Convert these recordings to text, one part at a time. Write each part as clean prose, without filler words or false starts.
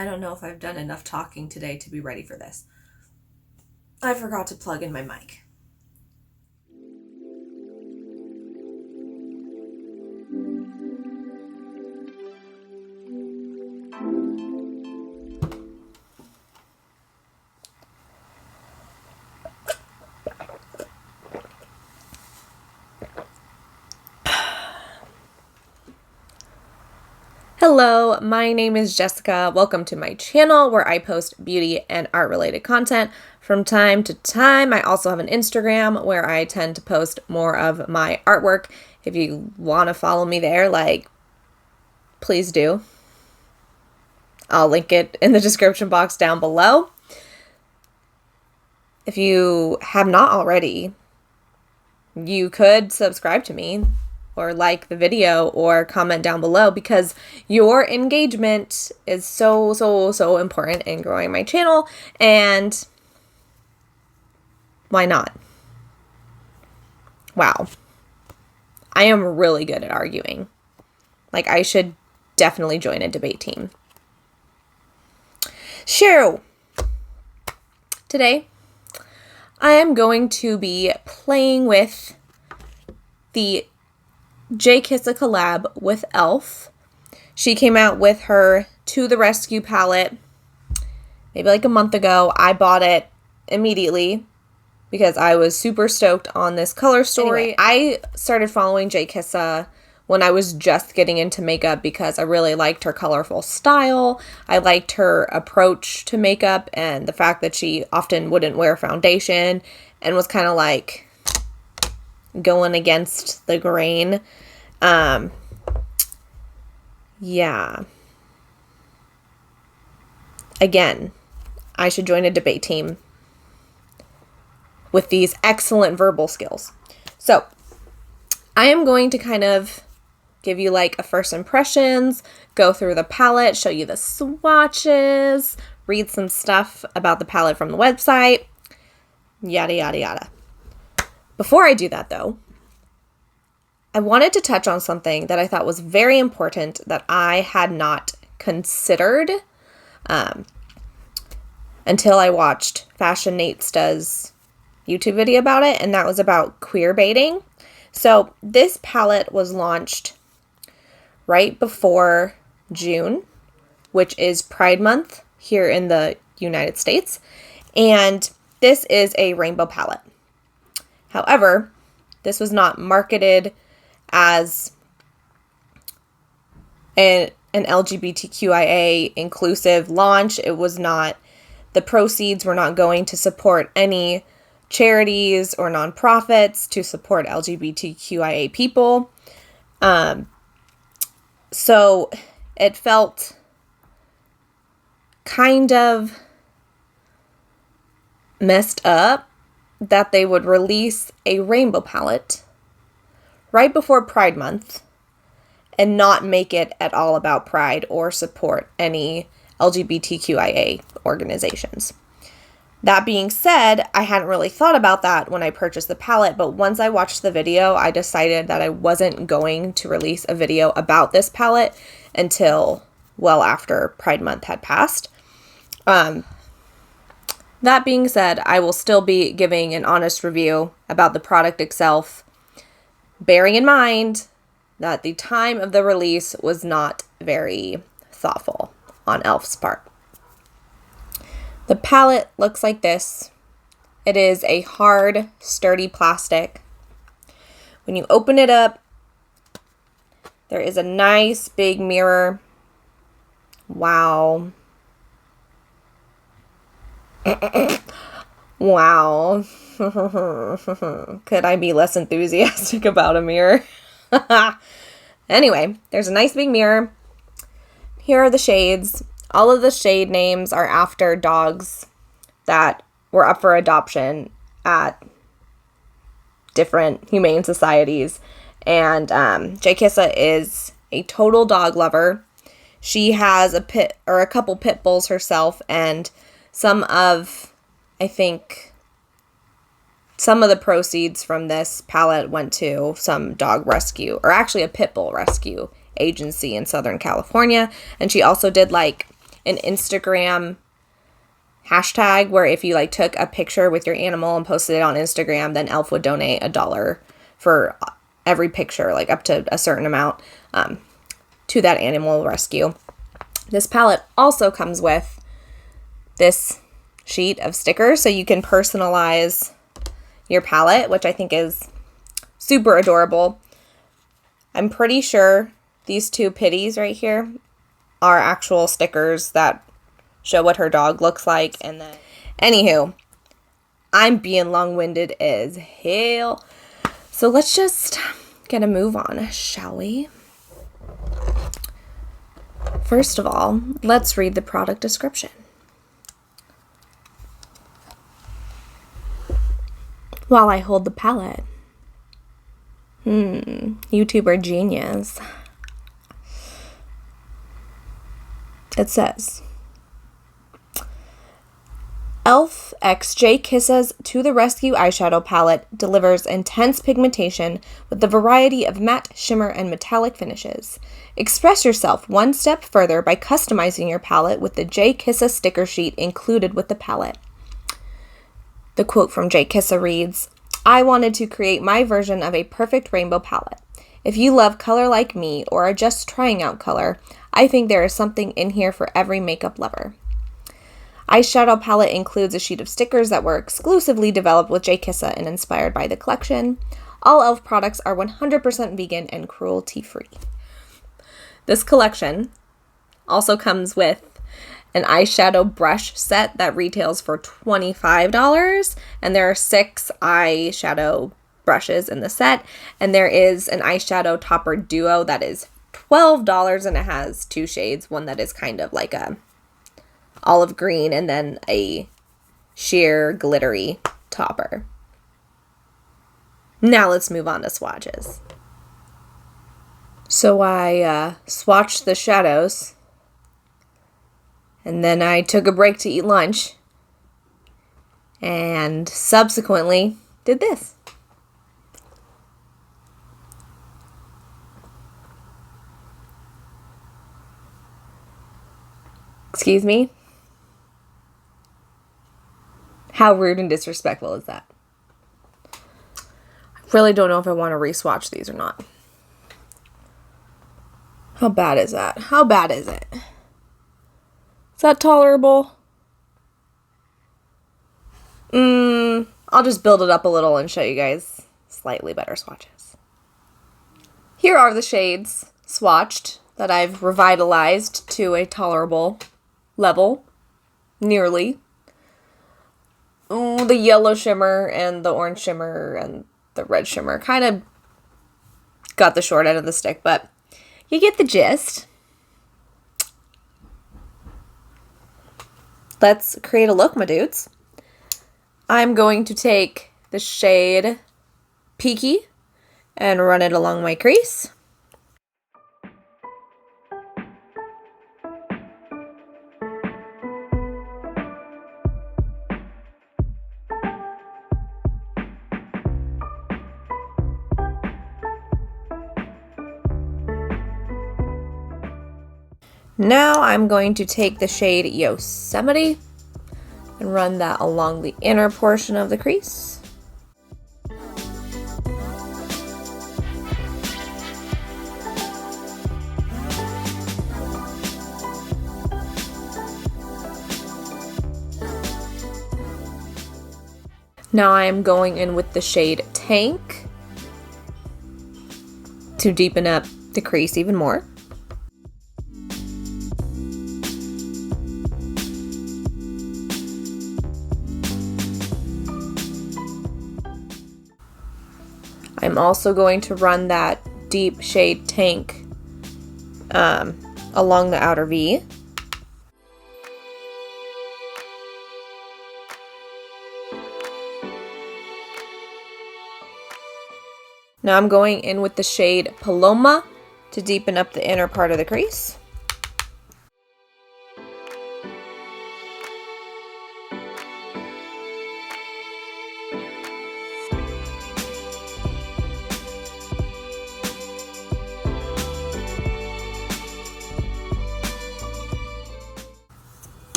I don't know if I've done enough talking today to be ready for this. I forgot to plug in my mic. Hello, my name is Jessica. Welcome to my channel where I post beauty and art related content from time to time. I also have an Instagram where I tend to post more of my artwork. If you want to follow me there, please do. I'll link it in the description box down below. If you have not already, you could subscribe to me or like the video or comment down below, because your engagement is so important in growing my channel, and why not? Wow. I am really good at arguing. I should definitely join a debate team. So, today I am going to be playing with the JKISSA collab with e.l.f. She came out with her To the Rescue palette maybe a month ago. I bought it immediately because I was super stoked on this color story. Anyway, I started following JKISSA when I was just getting into makeup because I really liked her colorful style. I liked her approach to makeup and the fact that she often wouldn't wear foundation and was kind of going against the grain. Yeah. Again, I should join a debate team with these excellent verbal skills. So, I am going to kind of give you a first impressions, go through the palette, show you the swatches, read some stuff about the palette from the website, yada yada yada. Before I do that, though, I wanted to touch on something that I thought was very important that I had not considered until I watched FashionNatesta's YouTube video about it, and that was about queer baiting. So this palette was launched right before June, which is Pride Month here in the United States, and this is a rainbow palette. However, this was not marketed as an LGBTQIA inclusive launch. It was not, the proceeds were not going to support any charities or nonprofits to support LGBTQIA people. So it felt kind of messed up that they would release a rainbow palette right before Pride Month and not make it at all about Pride or support any LGBTQIA organizations. That being said, I hadn't really thought about that when I purchased the palette, but once I watched the video, I decided that I wasn't going to release a video about this palette until well after Pride Month had passed. That being said, I will still be giving an honest review about the product itself, bearing in mind that the time of the release was not very thoughtful on e.l.f.'s part. The palette looks like this. It is a hard, sturdy plastic. When you open it up, there is a nice big mirror. Wow. Wow. Could I be less enthusiastic about a mirror? Anyway, there's a nice big mirror. Here are the shades. All of the shade names are after dogs that were up for adoption at different humane societies. And JKISSA is a total dog lover. She has a couple pit bulls herself, and some of the proceeds from this palette went to some dog rescue, or actually a pit bull rescue agency in Southern California. And she also did an Instagram hashtag where if you like took a picture with your animal and posted it on Instagram, then Elf would donate $1 for every picture, like up to a certain amount, to that animal rescue. This palette also comes with this sheet of stickers, so you can personalize your palette, which I think is super adorable. I'm pretty sure these two pitties right here are actual stickers that show what her dog looks like. And then, anywho, I'm being long-winded as hell. So let's just get a move on, shall we? First of all, let's read the product description. While I hold the palette. YouTuber genius. It says, Elf x JKISSA's To the Rescue eyeshadow palette delivers intense pigmentation with a variety of matte, shimmer, and metallic finishes. Express yourself one step further by customizing your palette with the JKISSA sticker sheet included with the palette. The quote from JKISSA reads, I wanted to create my version of a perfect rainbow palette. If you love color like me or are just trying out color, I think there is something in here for every makeup lover. Eyeshadow palette includes a sheet of stickers that were exclusively developed with JKISSA and inspired by the collection. All Elf products are 100% vegan and cruelty-free. This collection also comes with an eyeshadow brush set that retails for $25, and there are 6 eyeshadow brushes in the set, and there is an eyeshadow topper duo that is $12, and it has 2 shades, one that is kind of like a olive green and then a sheer glittery topper. Now let's move on to swatches. So I swatched the shadows, and then I took a break to eat lunch, and subsequently did this. Excuse me? How rude and disrespectful is that? I really don't know if I want to re-swatch these or not. How bad is that? How bad is it? Is that tolerable? I'll just build it up a little and show you guys slightly better swatches. Here are the shades swatched that I've revitalized to a tolerable level. Nearly. The yellow shimmer and the orange shimmer and the red shimmer kind of got the short end of the stick, but you get the gist. Let's create a look, my dudes. I'm going to take the shade Peaky and run it along my crease. Now I'm going to take the shade Yosemite and run that along the inner portion of the crease. Now I'm going in with the shade Tank to deepen up the crease even more. I'm also going to run that deep shade Tank along the outer V. Now I'm going in with the shade Paloma to deepen up the inner part of the crease.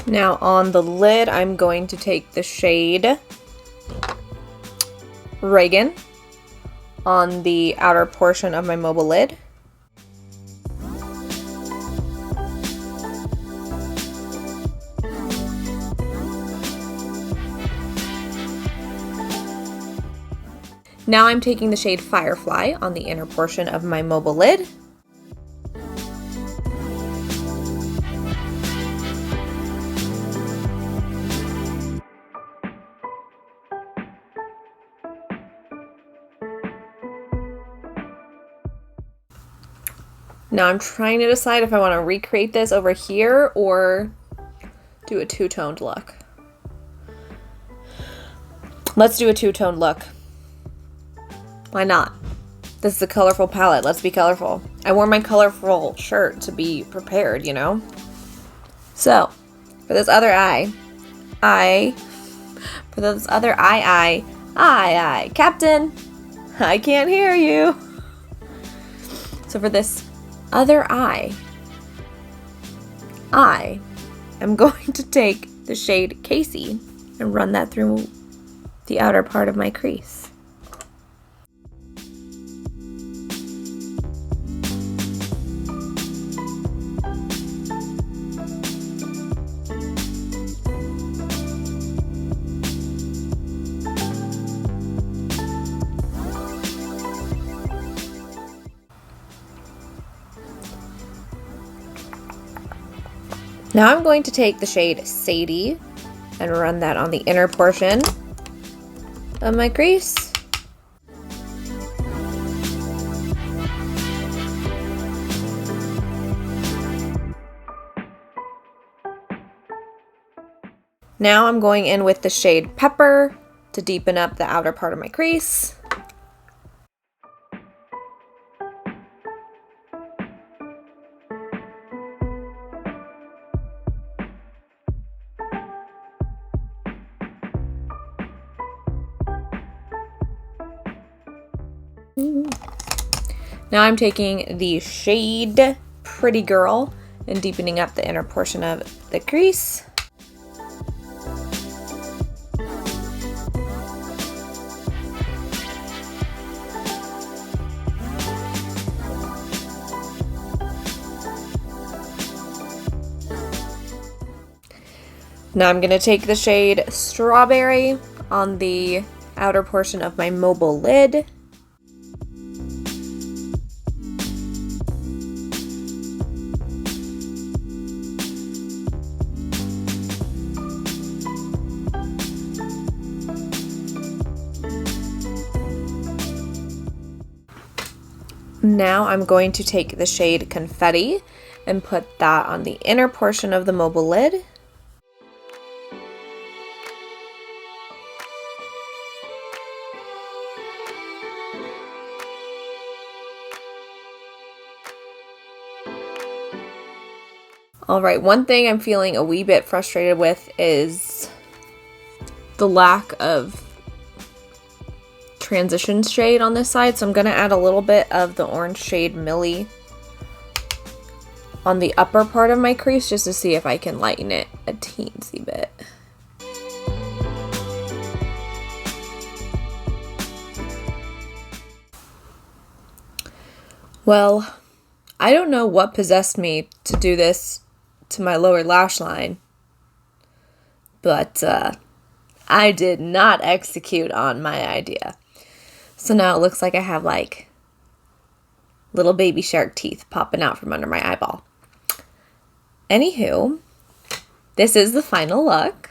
Now on the lid, I'm going to take the shade Reagan on the outer portion of my mobile lid. Now I'm taking the shade Firefly on the inner portion of my mobile lid. Now I'm trying to decide if I want to recreate this over here or do a two-toned look. Let's do a two-toned look. Why not? This is a colorful palette. Let's be colorful. I wore my colorful shirt to be prepared, you know? So, for this other eye, Captain, I can't hear you. So for this other eye, I am going to take the shade Casey and run that through the outer part of my crease. Now I'm going to take the shade Sadie and run that on the inner portion of my crease. Now I'm going in with the shade Pepper to deepen up the outer part of my crease. Now I'm taking the shade Pretty Girl and deepening up the inner portion of the crease. Now I'm going to take the shade Strawberry on the outer portion of my mobile lid. Now I'm going to take the shade Confetti and put that on the inner portion of the mobile lid. Alright, one thing I'm feeling a wee bit frustrated with is the lack of transition shade on this side, so I'm going to add a little bit of the orange shade Millie on the upper part of my crease just to see if I can lighten it a teensy bit. Well, I don't know what possessed me to do this to my lower lash line, but I did not execute on my idea. So now it looks like I have like little baby shark teeth popping out from under my eyeball. Anywho, this is the final look.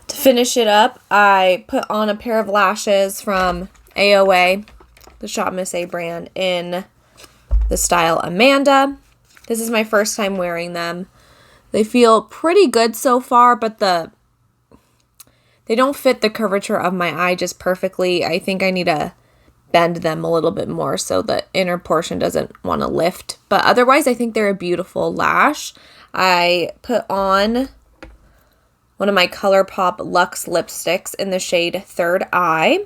To finish it up, I put on a pair of lashes from AOA, the Shop Miss A brand, in the style Amanda. This is my first time wearing them. They feel pretty good so far, but they don't fit the curvature of my eye just perfectly. I think I need to bend them a little bit more so the inner portion doesn't want to lift. But otherwise, I think they're a beautiful lash. I put on one of my ColourPop Luxe lipsticks in the shade Third Eye.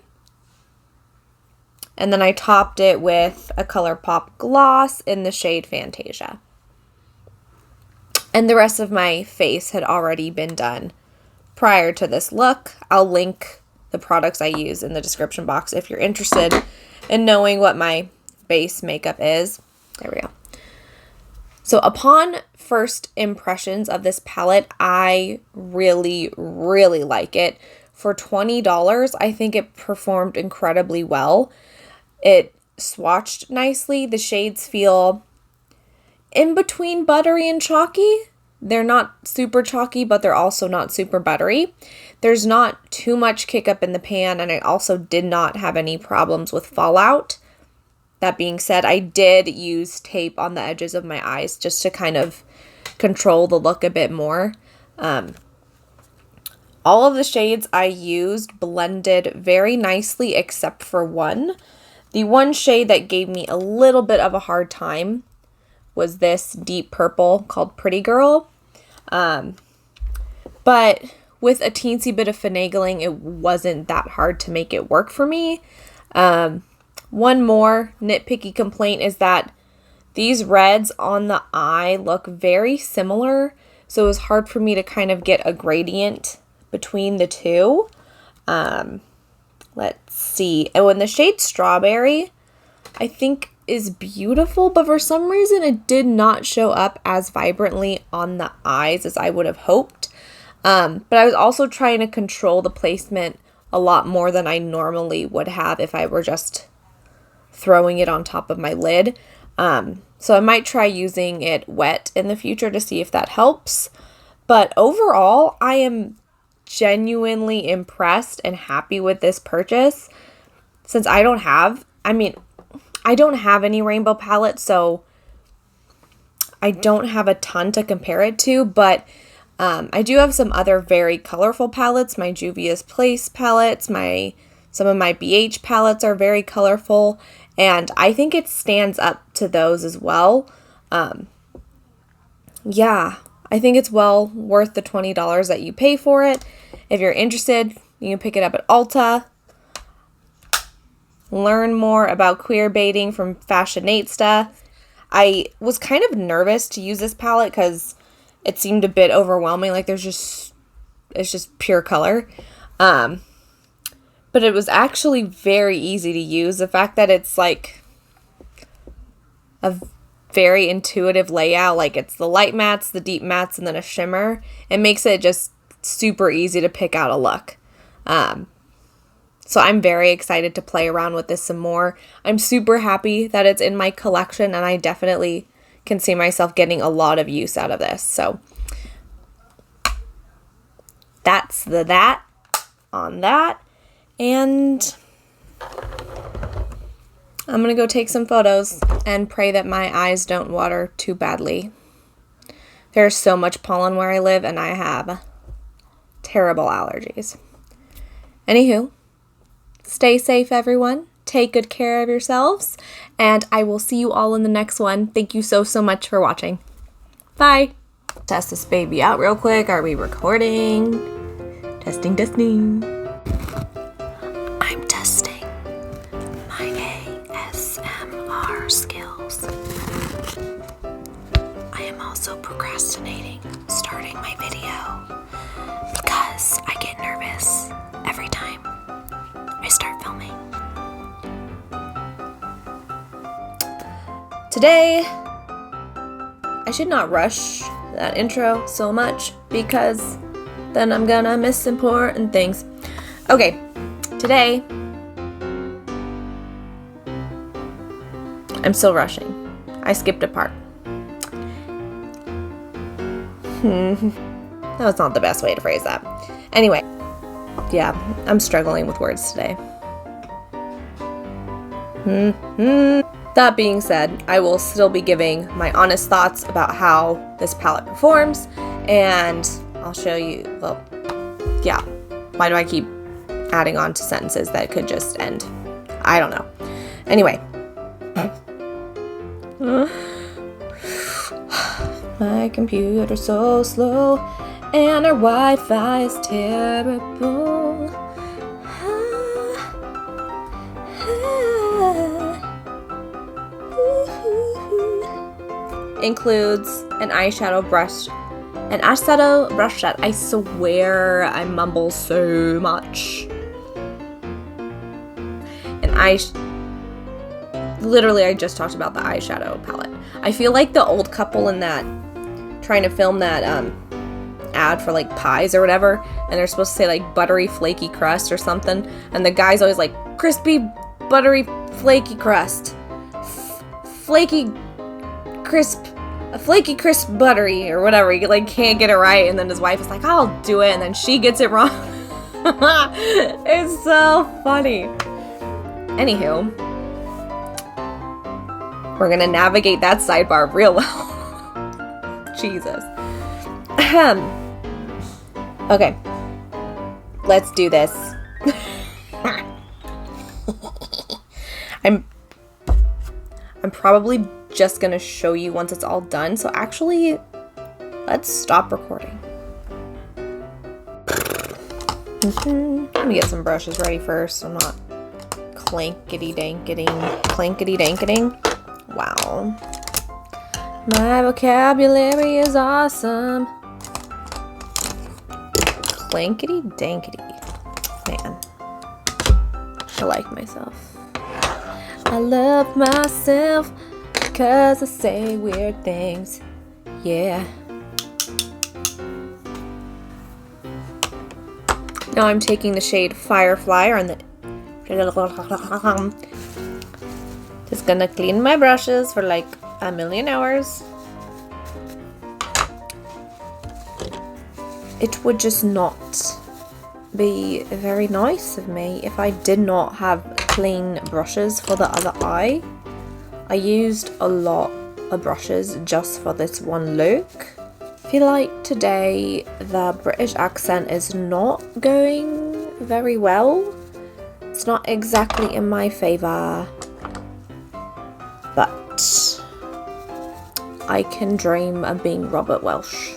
And then I topped it with a ColourPop gloss in the shade Fantasia. And the rest of my face had already been done prior to this look. I'll link the products I use in the description box if you're interested in knowing what my base makeup is. There we go. So upon first impressions of this palette, I really, really like it. For $20, I think it performed incredibly well. It swatched nicely. The shades feel in between buttery and chalky. They're not super chalky, but they're also not super buttery. There's not too much kick up in the pan, and I also did not have any problems with fallout. That being said, I did use tape on the edges of my eyes just to kind of control the look a bit more. All of the shades I used blended very nicely except for one. The one shade that gave me a little bit of a hard time was this deep purple called Pretty Girl. But with a teensy bit of finagling, it wasn't that hard to make it work for me. One more nitpicky complaint is that these reds on the eye look very similar, so it was hard for me to kind of get a gradient between the two. Let's see. Oh, and the shade Strawberry, I think is beautiful, but for some reason it did not show up as vibrantly on the eyes as I would have hoped. But I was also trying to control the placement a lot more than I normally would have if I were just throwing it on top of my lid. So I might try using it wet in the future to see if that helps. But overall, I am genuinely impressed and happy with this purchase. Since I don't have any rainbow palettes, so I don't have a ton to compare it to, but I do have some other very colorful palettes. My Juvia's Place palettes, some of my BH palettes are very colorful, and I think it stands up to those as well. Yeah, I think it's well worth the $20 that you pay for it. If you're interested, you can pick it up at ULTA. Learn more about queer baiting from FashionNatesta. I was kind of nervous to use this palette because it seemed a bit overwhelming. Like it's just pure color. But it was actually very easy to use. The fact that it's like a very intuitive layout, like it's the light mattes, the deep mattes, and then a shimmer, it makes it just super easy to pick out a look. So I'm very excited to play around with this some more. I'm super happy that it's in my collection, and I definitely can see myself getting a lot of use out of this. So that's that on that. And I'm going to go take some photos and pray that my eyes don't water too badly. There's so much pollen where I live, and I have terrible allergies. Anywho, stay safe, everyone. Take good care of yourselves, and I will see you all in the next one. Thank you so much for watching. Bye. Test this baby out real quick. Are we recording? Testing. I'm testing my ASMR skills. I am also procrastinating starting my video because I get nervous every time I start filming. Today, I should not rush that intro so much because then I'm gonna miss important things. Okay, today, I'm still rushing. I skipped a part. That was not the best way to phrase that. Anyway, yeah, I'm struggling with words today. That being said, I will still be giving my honest thoughts about how this palette performs, and I'll show you, well, yeah, why do I keep adding on to sentences that could just end? I don't know. Anyway. My my computer's so slow, and our Wi-Fi is terrible. Includes an eyeshadow brush set. I swear I mumble so much. Literally, I just talked about the eyeshadow palette. I feel like the old couple in that, trying to film that ad for like pies or whatever, and they're supposed to say like buttery flaky crust or something, and the guy's always like crispy buttery flaky crust, flaky crisp buttery or whatever. He like can't get it right, and then his wife is like, I'll do it, and then she gets it wrong. It's so funny. Anywho, we're gonna navigate that sidebar real well. Jesus. Okay, let's do this. I'm probably just gonna show you once it's all done, so actually, let's stop recording. Let me get some brushes ready first, so I'm not clankety-danketing. Wow. My vocabulary is awesome. Clankety-dankety. Man. I like myself. I love myself because I say weird things. Yeah. Now I'm taking the shade Firefly on the... Just gonna clean my brushes for like a million hours. It would just not be very nice of me if I did not have clean brushes for the other eye. I used a lot of brushes just for this one look. I feel like today the British accent is not going very well. It's not exactly in my favour, but I can dream of being Robert Welsh.